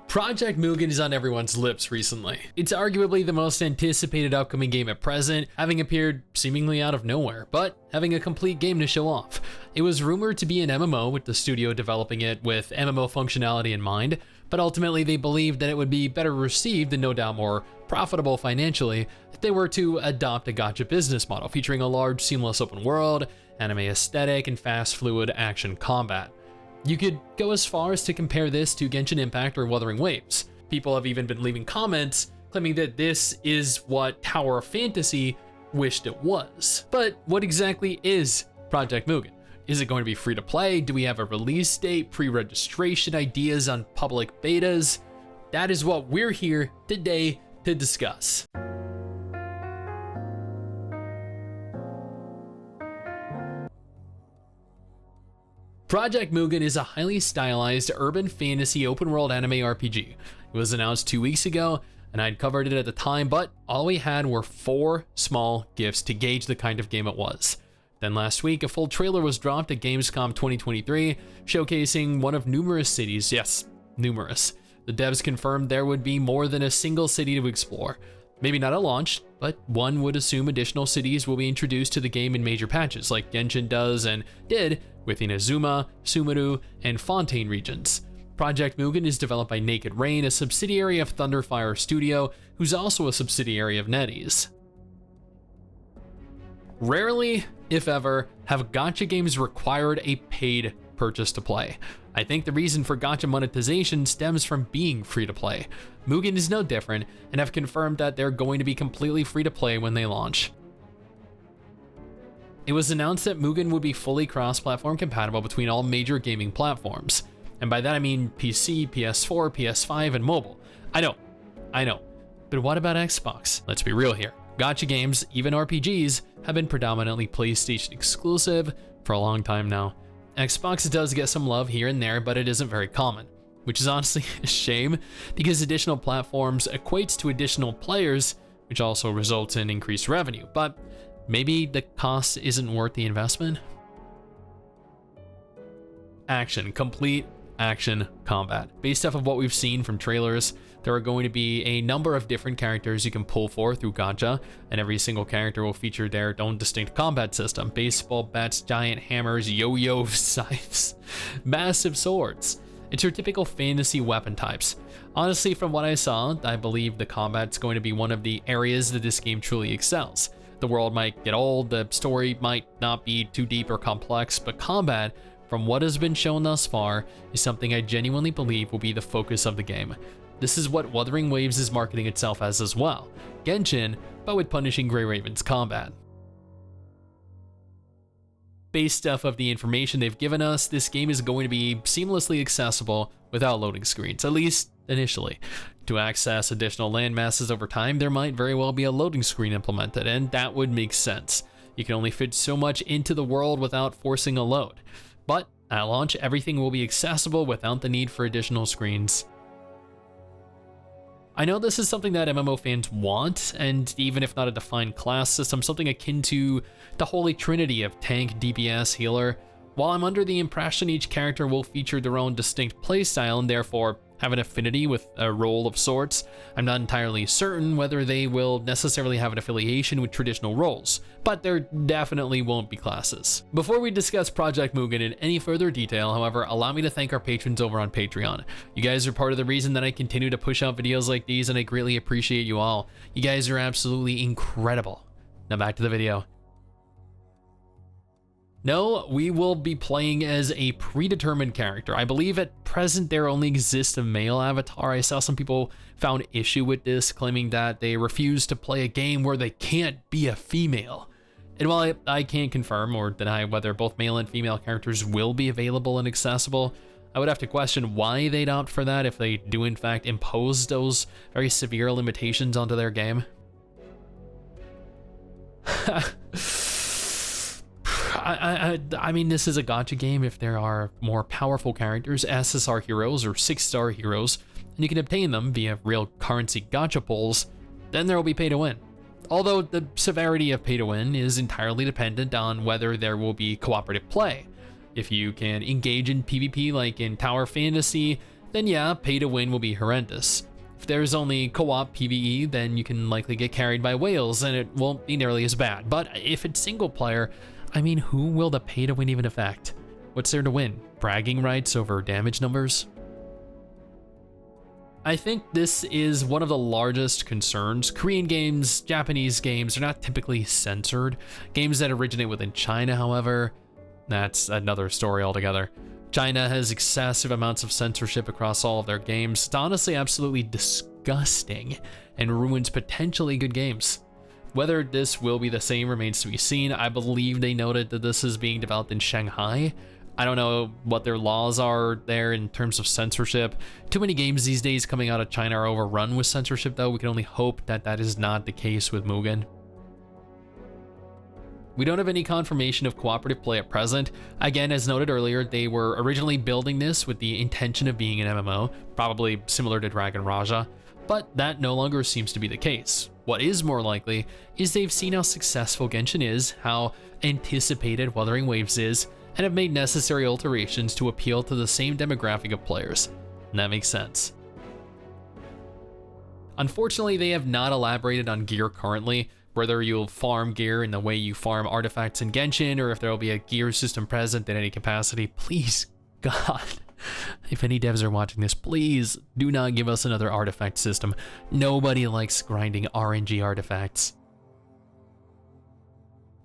Project Mugen is on everyone's lips recently. It's arguably the most anticipated upcoming game at present, having appeared seemingly out of nowhere, but having a complete game to show off. It was rumored to be an MMO, with the studio developing it with MMO functionality in mind, but ultimately they believed that it would be better received and no doubt more profitable financially if they were to adopt a gacha business model featuring a large seamless open world, anime aesthetic, and fast fluid action combat. You could go as far as to compare this to Genshin Impact or Wuthering Waves. People have even been leaving comments claiming that this is what Tower of Fantasy wished it was. But what exactly is Project Mugen? Is it going to be free to play? Do we have a release date, pre-registration, ideas on public betas? That is what we're here today to discuss. Project Mugen is a highly stylized urban fantasy open world anime RPG. It was announced 2 weeks ago, and I'd covered it at the time, but all we had were 4 small gifs to gauge the kind of game it was. Then last week, a full trailer was dropped at Gamescom 2023, showcasing one of numerous cities. Yes, numerous. The devs confirmed there would be more than a single city to explore. Maybe not at launch, but one would assume additional cities will be introduced to the game in major patches, like Genshin does and did with Inazuma, Sumeru, and Fontaine regions. Project Mugen is developed by Naked Rain, a subsidiary of Thunderfire Studio, who's also a subsidiary of NetEase. Rarely, if ever, have gacha games required a paid purchase to play. I think the reason for gacha monetization stems from being free to play. Mugen is no different, and have confirmed that they're going to be completely free to play when they launch. It was announced that Mugen would be fully cross-platform compatible between all major gaming platforms. And by that I mean PC, PS4, PS5, and mobile. I know. But what about Xbox? Let's be real here. Gacha games, even RPGs, have been predominantly PlayStation exclusive for a long time now. Xbox does get some love here and there, but it isn't very common, which is honestly a shame because additional platforms equates to additional players, which also results in increased revenue, but maybe the cost isn't worth the investment. Complete action combat. Based off of what we've seen from trailers, there are going to be a number of different characters you can pull for through gacha, and every single character will feature their own distinct combat system. Baseball bats, giant hammers, yo-yo scythes, massive swords. It's your typical fantasy weapon types. Honestly, from what I saw, I believe the combat's going to be one of the areas that this game truly excels. The world might get old, the story might not be too deep or complex, but combat, from what has been shown thus far, is something I genuinely believe will be the focus of the game. This is what Wuthering Waves is marketing itself as well. Genshin, but with punishing Grey Raven's combat. Based off of the information they've given us, this game is going to be seamlessly accessible without loading screens, at least initially. To access additional land masses over time, there might very well be a loading screen implemented, and that would make sense. You can only fit so much into the world without forcing a load. But at launch, everything will be accessible without the need for additional screens. I know this is something that MMO fans want, and even if not a defined class system, something akin to the holy trinity of tank, DPS, healer. While I'm under the impression each character will feature their own distinct playstyle and therefore have an affinity with a role of sorts, I'm not entirely certain whether they will necessarily have an affiliation with traditional roles, but there definitely won't be classes. Before we discuss Project Mugen in any further detail, however, allow me to thank our patrons over on Patreon. You guys are part of the reason that I continue to push out videos like these, and I greatly appreciate you all. You guys are absolutely incredible. Now back to the video. No, we will be playing as a predetermined character. I believe at present there only exists a male avatar. I saw some people found issue with this, claiming that they refuse to play a game where they can't be a female. And while I can't confirm or deny whether both male and female characters will be available and accessible, I would have to question why they'd opt for that if they do in fact impose those very severe limitations onto their game. I mean, this is a gacha game. If there are more powerful characters, SSR heroes or 6-star heroes, and you can obtain them via real currency gacha pulls, then there will be pay to win. Although the severity of pay to win is entirely dependent on whether there will be cooperative play. If you can engage in PvP like in Tower Fantasy, then yeah, pay to win will be horrendous. If there's only co-op PvE, then you can likely get carried by whales and it won't be nearly as bad. But if it's single player, I mean, who will the pay to win even affect? What's there to win? Bragging rights over damage numbers? I think this is one of the largest concerns. Korean games, Japanese games are not typically censored. Games that originate within China, however, that's another story altogether. China has excessive amounts of censorship across all of their games. It's honestly absolutely disgusting and ruins potentially good games. Whether this will be the same remains to be seen. I believe they noted that this is being developed in Shanghai. I don't know what their laws are there in terms of censorship. Too many games these days coming out of China are overrun with censorship, though. We can only hope that that is not the case with Mugen. We don't have any confirmation of cooperative play at present. Again, as noted earlier, they were originally building this with the intention of being an MMO, probably similar to Dragon Raja, but that no longer seems to be the case. What is more likely is they've seen how successful Genshin is, how anticipated Wuthering Waves is, and have made necessary alterations to appeal to the same demographic of players. And that makes sense. Unfortunately, they have not elaborated on gear currently, whether you'll farm gear in the way you farm artifacts in Genshin, or if there will be a gear system present in any capacity. Please, God, if any devs are watching this, please do not give us another artifact system. Nobody likes grinding RNG artifacts.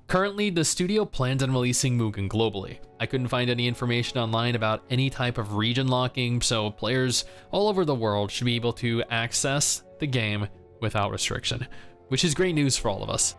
Currently, the studio plans on releasing Mugen globally. I couldn't find any information online about any type of region locking, so players all over the world should be able to access the game without restriction, which is great news for all of us.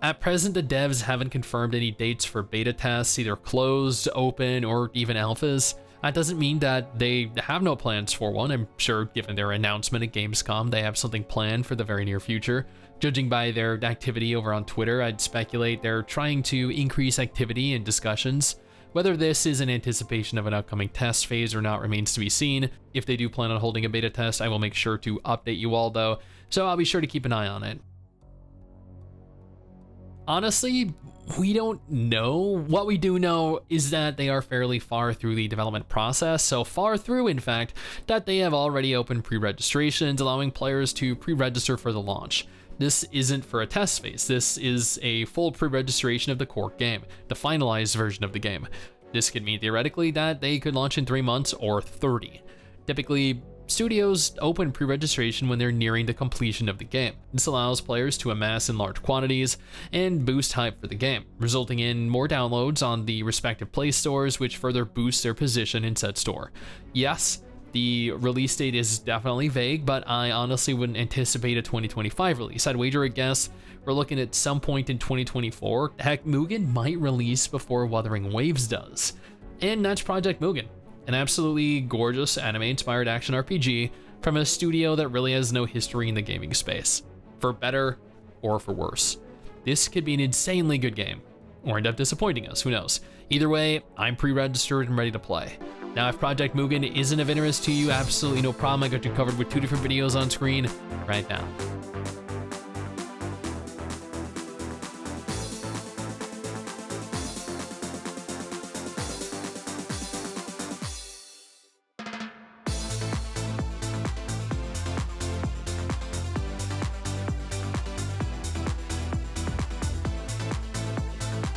At present, the devs haven't confirmed any dates for beta tests, either closed, open, or even alphas. That doesn't mean that they have no plans for one. I'm sure given their announcement at Gamescom, they have something planned for the very near future. Judging by their activity over on Twitter, I'd speculate they're trying to increase activity and discussions. Whether this is in anticipation of an upcoming test phase or not remains to be seen. If they do plan on holding a beta test, I will make sure to update you all though, so I'll be sure to keep an eye on it. Honestly, we don't know. What we do know is that they are fairly far through the development process, so far through, in fact, that they have already opened pre-registrations, allowing players to pre-register for the launch. This isn't for a test phase, this is a full pre-registration of the core game, the finalized version of the game. This could mean theoretically that they could launch in 3 months or 30. Typically, studios open pre-registration when they're nearing the completion of the game. This allows players to amass in large quantities and boost hype for the game, resulting in more downloads on the respective Play stores, which further boosts their position in said store. Yes, the release date is definitely vague, but I honestly wouldn't anticipate a 2025 release. I'd wager a guess we're looking at some point in 2024. Heck, Mugen might release before Wuthering Waves does. And that's Project Mugen, an absolutely gorgeous anime-inspired action RPG from a studio that really has no history in the gaming space, for better or for worse. This could be an insanely good game, or end up disappointing us, who knows. Either way, I'm pre-registered and ready to play. Now, if Project Mugen isn't of interest to you, absolutely no problem. I got you covered with 2 different videos on screen right now.